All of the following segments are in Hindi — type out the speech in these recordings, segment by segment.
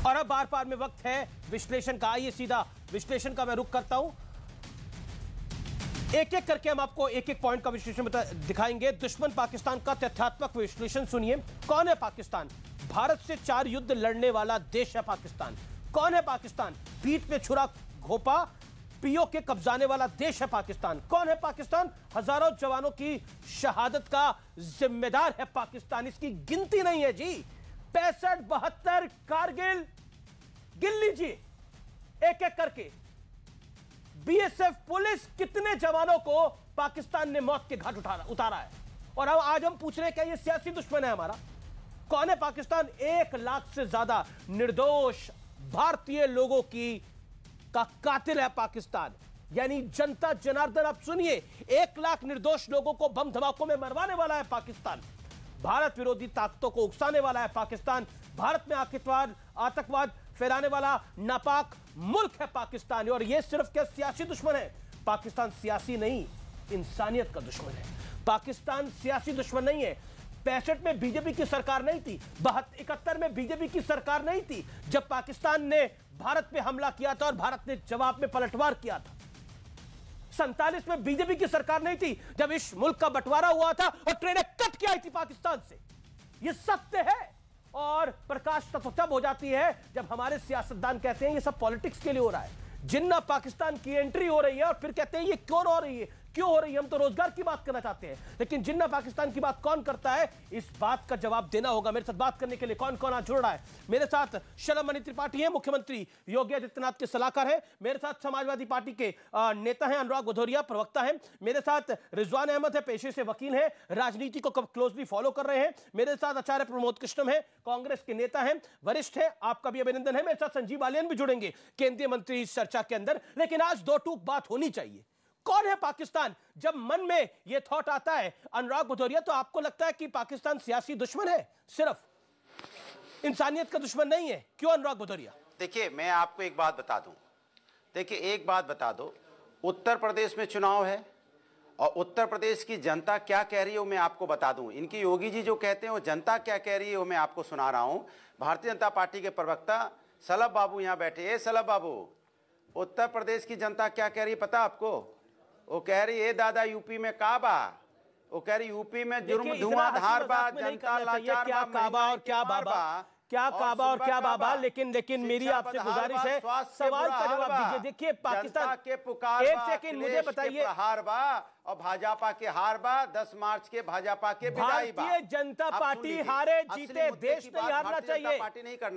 और अब बार बार में वक्त है विश्लेषण का। आइए सीधा विश्लेषण का मैं रुख करता हूं। एक एक करके हम आपको एक एक पॉइंट का विश्लेषण दिखाएंगे। दुश्मन पाकिस्तान का तथ्यात्मक विश्लेषण सुनिए। कौन है पाकिस्तान? भारत से 4 युद्ध लड़ने वाला देश है पाकिस्तान। कौन है पाकिस्तान? पीठ पे छुरा घोपा पीओ के कब्जाने वाला देश है पाकिस्तान। कौन है पाकिस्तान? हजारों जवानों की शहादत का जिम्मेदार है पाकिस्तान। इसकी गिनती नहीं है जी। 65, 72 कारगिल गिन लीजिए एक एक करके। बीएसएफ पुलिस कितने जवानों को पाकिस्तान ने मौत के घाट उतारा है। और अब आज हम पूछ रहे हैं क्या ये सियासी दुश्मन है हमारा? कौन है पाकिस्तान? 1 लाख से ज्यादा निर्दोष भारतीय लोगों का कातिल है पाकिस्तान। यानी जनता जनार्दन, आप सुनिए, 1 लाख निर्दोष लोगों को बम धमाकों में मरवाने वाला है पाकिस्तान। भारत विरोधी ताकतों को उकसाने वाला है पाकिस्तान। भारत में आतंकवाद फैलाने वाला नापाक मुल्क है पाकिस्तान। और यह सिर्फ क्या सियासी दुश्मन है? पाकिस्तान सियासी नहीं, इंसानियत का दुश्मन है। पाकिस्तान सियासी दुश्मन नहीं है। 65 में बीजेपी की सरकार नहीं थी, 71 में बीजेपी की सरकार नहीं थी जब पाकिस्तान ने भारत पे हमला किया था और भारत ने जवाब में पलटवार किया था। 47 में बीजेपी की सरकार नहीं थी जब इस मुल्क का बंटवारा हुआ था और ट्रेनें कट के आई थी पाकिस्तान से। यह सत्य है। और प्रकाश तब हो जाती है जब हमारे सियासतदान कहते हैं ये सब पॉलिटिक्स के लिए हो रहा है। जिन्ना पाकिस्तान की एंट्री हो रही है और फिर कहते हैं ये क्यों हो रही है, क्यों हो रही है? हम तो रोजगार की बात करना चाहते हैं, लेकिन जिन्ना पाकिस्तान की बात कौन करता है? इस बात का जवाब देना होगा। मेरे साथ बात करने के लिए कौन कौन आज जुड़ रहा है? मेरे साथ शलभमणि त्रिपाठी हैं, मुख्यमंत्री योगी आदित्यनाथ के सलाहकार हैं। मेरे साथ समाजवादी पार्टी के नेता हैं अनुराग भदौरिया, प्रवक्ता हैं। मेरे साथ रिजवान अहमद है, पेशे से वकील हैं, राजनीति को क्लोजली फॉलो कर रहे हैं। मेरे साथ आचार्य प्रमोद कृष्णम है, कांग्रेस के नेता हैं, वरिष्ठ है, आपका भी अभिनंदन है। मेरे साथ संजीव बालियान भी जुड़ेंगे, केंद्रीय मंत्री इस चर्चा के अंदर। लेकिन आज दो टूक बात होनी चाहिए। कौन है पाकिस्तान? जब मन में यह थॉट आता है अनुराग भदौरिया, तो आपको लगता है कि पाकिस्तान सियासी दुश्मन है, सिर्फ इंसानियत का दुश्मन नहीं है। क्यों अनुराग भदौरिया? देखिए, मैं आपको एक बात बता दूं। देखिए, एक बात बता दो, उत्तर प्रदेश में चुनाव है और उत्तर प्रदेश की जनता क्या कह रही है वो मैं आपको बता दूं। इनकी योगी जी जो कहते हैं वो जनता क्या कह रही है वो मैं आपको सुना रहा हूं। भारतीय जनता पार्टी के प्रवक्ता सलभ बाबू यहां बैठे। सलभ बाबू, उत्तर प्रदेश की जनता क्या कह रही है पता आपको? वो कह रही है दादा यूपी में काबा, वो कह रही यूपी में जुर्म धुआंधार बा, जनता लाचार क्या काबा और क्या बाबा, क्या काबा और क्या बाबा। लेकिन मेरी आपसे गुजारिश है, सवाल का जवाब दीजिए। देखिए पाकिस्तान के पुकार, एक सेकंड मुझे बताइए, हार बा और भाजपा के हार बा, 10 मार्च के भाजपा के विदाई बा। भारतीय जनता पार्टी हारे जीते, देश नहीं हारना चाहिए।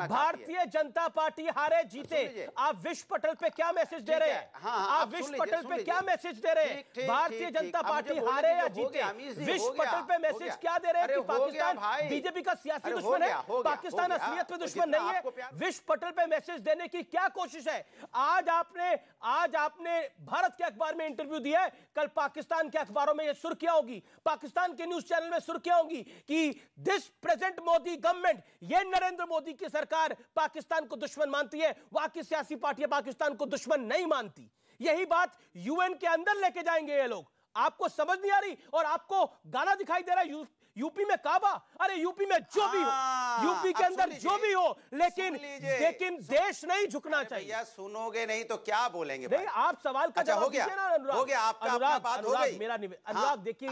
भारतीय जनता पार्टी हारे जीते, आप विश्व पटल पे क्या मैसेज दे रहे हैं? आप विश्व पटल पे क्या मैसेज दे रहे हैं? भारतीय जनता पार्टी हारे या जीते, विश्व पटल पे मैसेज क्या दे रहे हैं कि पाकिस्तान बीजेपी का सियासी दुश्मन है, पाकिस्तान असलियत में दुश्मन नहीं है। विश्व पटल पे मैसेज देने की क्या कोशिश है? आज आपने भारत के अखबार में इंटरव्यू दिया है, कल पाकिस्तान के अखबारों में ये सुर्खियां होगी, पाकिस्तान के न्यूज चैनल में सुर्खियां होगी कि दिस प्रेजेंट मोदी गवर्नमेंट, ये नरेंद्र मोदी की सरकार पाकिस्तान को दुश्मन मानती है, वहां की सियासी पार्टियां पाकिस्तान को दुश्मन नहीं मानती। यही बात यूएन के अंदर लेके जाएंगे ये लोग। आपको समझ नहीं आ रही और आपको गाना दिखाई दे रहा है यूपी में काबा। अरे यूपी में जो भी हो, यूपी के अंदर जो भी हो, लेकिन देश नहीं झुकना चाहिए। सुनोगे नहीं तो क्या बोलेंगे? नहीं, आप सवाल का जवाब दीजिए ना अनुराग। हो गया आपका, अपना बात हो गई। मेरा अनुराग देखिए,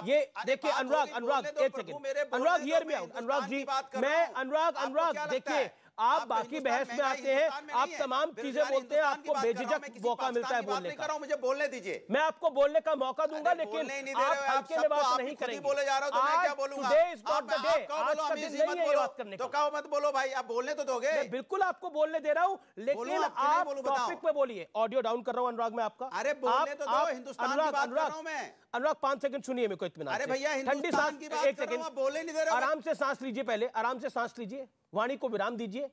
ये देखिए अनुराग एक सेकंड, अनुराग hear me out. Anurag ji, मैं अनुराग देखिए, आप बाकी बहस में आते हैं, आप तमाम चीजें बोलते हैं, आपको बेझिझक मौका मिलता है बोलने का। मुझे बोलने दीजिए, मैं आपको बोलने का मौका दूंगा, लेकिन आप हल्के में बात नहीं करेंगे। बोले जा रहा हूं तो मैं क्या बोलूंगा? Today is not the day, आज का दिन नहीं है ये बात करने का। तो कहो मत बोलो भाई, आप बोलने तो दोगे। मैं बिल्कुल आपको बोलने दे रहा हूं, लेकिन आप टॉपिक पे बोलिए। ऑडियो डाउन कर रहा हूं अनुराग मैं आपका। अरे बोलने तो दो, हिंदुस्तान की बात कर रहा हूं मैं। अनुराग 5 सेकंड सुनिए मेरे को इत्मीनान से। अरे भैया, ठंडी सांस, एक सेकंड, बोलने नहीं दे रहे। आराम से सांस लीजिए, पहले आराम से सांस लीजिए, वाणी को विराम दीजिए,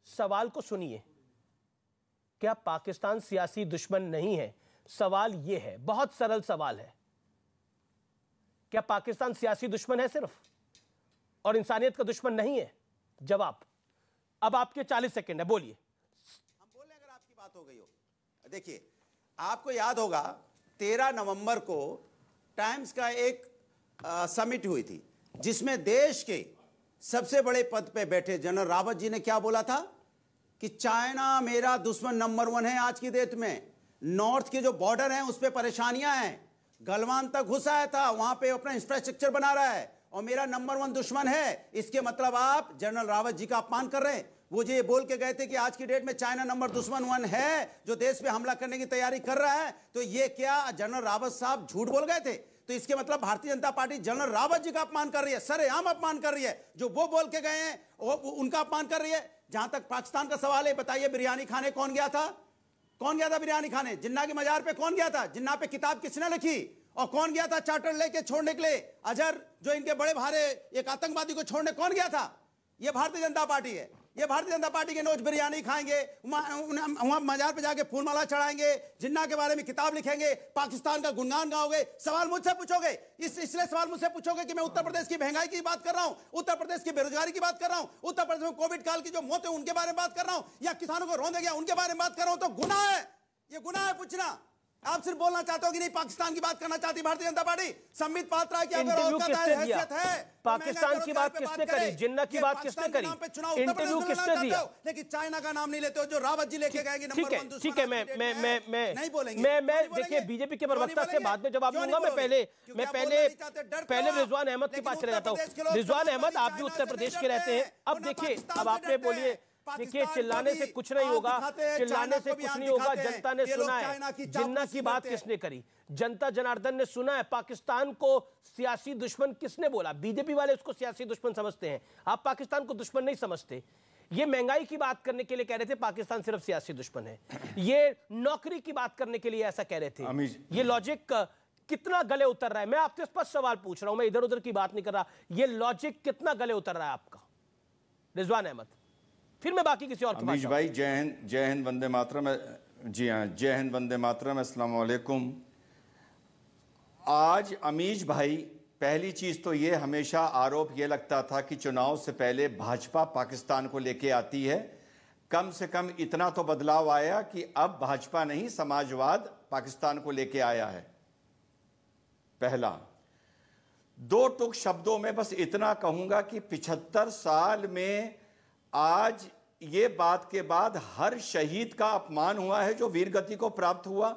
सवाल को सुनिए। क्या पाकिस्तान सियासी दुश्मन नहीं है? सवाल यह है, बहुत सरल सवाल है। क्या पाकिस्तान सियासी दुश्मन है सिर्फ और इंसानियत का दुश्मन नहीं है? जवाब अब आपके 40 सेकंड है, बोलिए। हम बोल रहे अगर आपकी बात हो गई हो। देखिए, आपको याद होगा 13 नवंबर को टाइम्स का एक समिट हुई थी जिसमें देश के सबसे बड़े पद पे बैठे जनरल रावत जी ने क्या बोला था कि चाइना मेरा दुश्मन नंबर 1 है आज की डेट में। नॉर्थ के जो बॉर्डर हैं उस पर परेशानियां हैं, गलवान तक घुस आया था, वहां पे अपना इंफ्रास्ट्रक्चर बना रहा है और मेरा नंबर 1 दुश्मन है। इसके मतलब आप जनरल रावत जी का अपमान कर रहे हैं। वो जो ये बोल के गए थे कि आज की डेट में चाइना नंबर दुश्मन 1 है जो देश पे हमला करने की तैयारी कर रहा है, तो ये क्या जनरल रावत साहब झूठ बोल गए थे? तो इसके मतलब भारतीय जनता पार्टी जनरल रावत जी का अपमान कर रही है, सरेआम अपमान कर रही है। जो वो बोल के गए हैं वो उनका अपमान कर रही है। जहां तक पाकिस्तान का सवाल है, बताइए बिरयानी खाने कौन गया था? कौन गया था बिरयानी खाने? जिन्ना की मजार पे कौन गया था? जिन्ना पे किताब किसने लिखी? और कौन गया था चार्टर लेके छोड़ने के लिए? अजहर जो इनके बड़े भारे एक आतंकवादी को छोड़ने कौन गया था? ये भारतीय जनता पार्टी है। ये भारतीय जनता पार्टी के नोच बिरयानी खाएंगे, वहां मजार पे जाके फूलमाला चढ़ाएंगे, जिन्ना के बारे में किताब लिखेंगे, पाकिस्तान का गुणगान गाओगे। सवाल मुझसे पूछोगे, इसलिए सवाल मुझसे पूछोगे कि मैं उत्तर प्रदेश की महंगाई की बात कर रहा हूं, उत्तर प्रदेश की बेरोजगारी की बात कर रहा हूं, उत्तर प्रदेश में कोविड काल की जो मौतें उनके बारे में बात कर रहा हूं, या किसानों को रौंदे गया उनके बारे में बात कर रहा हूं, तो गुनाह है। ये गुनाह है पूछना। आप सिर्फ बोलना चाहते हो कि नहीं पाकिस्तान की बात करना चाहती भारतीय जनता पार्टी। संबित पात्रा की अगर हैसियत है, पाकिस्तान की बात किसने करी? जिन्ना की बात किसने करी? इंटरव्यू किसने दिया? लेकिन चाइना का नाम नहीं लेते हो जो रावत जी लेके गए। ठीक है, ठीक है, मैं नहीं बोलेंगे। मैं देखिए बीजेपी के प्रवक्ता से बाद में जवाब दूंगा। मैं पहले रिजवान अहमद के पास चले जाता हूं। रिजवान अहमद, आप भी उत्तर प्रदेश के रहते हैं। अब देखिए, अब आपने बोलिए, देखिए चिल्लाने से कुछ नहीं होगा, चिल्लाने से कुछ नहीं होगा। जनता ने सुना है। जिन्ना की बात किसने करी? जनता जनार्दन ने सुना है। पाकिस्तान को सियासी दुश्मन किसने बोला? बीजेपी वाले उसको सियासी दुश्मन समझते हैं, आप पाकिस्तान को दुश्मन नहीं समझते। ये महंगाई की बात करने के लिए कह रहे थे पाकिस्तान सिर्फ सियासी दुश्मन है, ये नौकरी की बात करने के लिए ऐसा कह रहे थे। ये लॉजिक कितना गले उतर रहा है? मैं आपसे स्पष्ट सवाल पूछ रहा हूं, मैं इधर उधर की बात नहीं कर रहा। ये लॉजिक कितना गले उतर रहा है आपका? रिजवान अहमद, फिर मैं बाकी किसी और की अमीश भाई, जय हिंद वंदे मातरम। जी हाँ, जय हिंद वंदे मातरम, अस्सलाम वालेकुम। आज अमीश भाई, पहली चीज तो ये हमेशा आरोप ये लगता था कि चुनाव से पहले भाजपा पाकिस्तान को लेके आती है। कम से कम इतना तो बदलाव आया कि अब भाजपा नहीं, समाजवाद पाकिस्तान को लेके आया है। पहला। दो टुक शब्दों में बस इतना कहूंगा कि 75 साल में आज ये बात के बाद हर शहीद का अपमान हुआ है जो वीरगति को प्राप्त हुआ।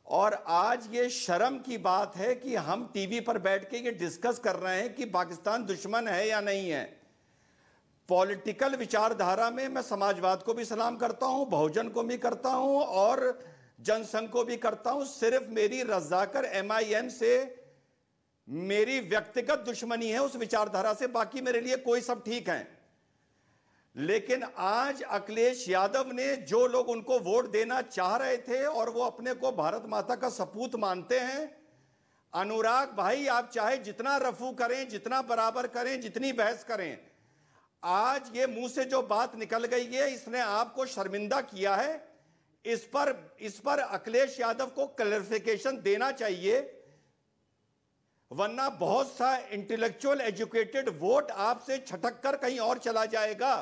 और आज ये शर्म की बात है कि हम टीवी पर बैठ के ये डिस्कस कर रहे हैं कि पाकिस्तान दुश्मन है या नहीं है। पॉलिटिकल विचारधारा में मैं समाजवाद को भी सलाम करता हूं, बहुजन को भी करता हूं और जनसंघ को भी करता हूं। सिर्फ मेरी रजाकर MIM से मेरी व्यक्तिगत दुश्मनी है उस विचारधारा से, बाकी मेरे लिए कोई सब ठीक है। लेकिन आज अखिलेश यादव ने, जो लोग उनको वोट देना चाह रहे थे और वो अपने को भारत माता का सपूत मानते हैं, अनुराग भाई आप चाहे जितना रफू करें, जितना बराबर करें, जितनी बहस करें, आज ये मुंह से जो बात निकल गई है इसने आपको शर्मिंदा किया है। इस पर अखिलेश यादव को क्लैरिफिकेशन देना चाहिए, वरना बहुत सा इंटेलेक्चुअल एजुकेटेड वोट आपसे छटक कर कहीं और चला जाएगा।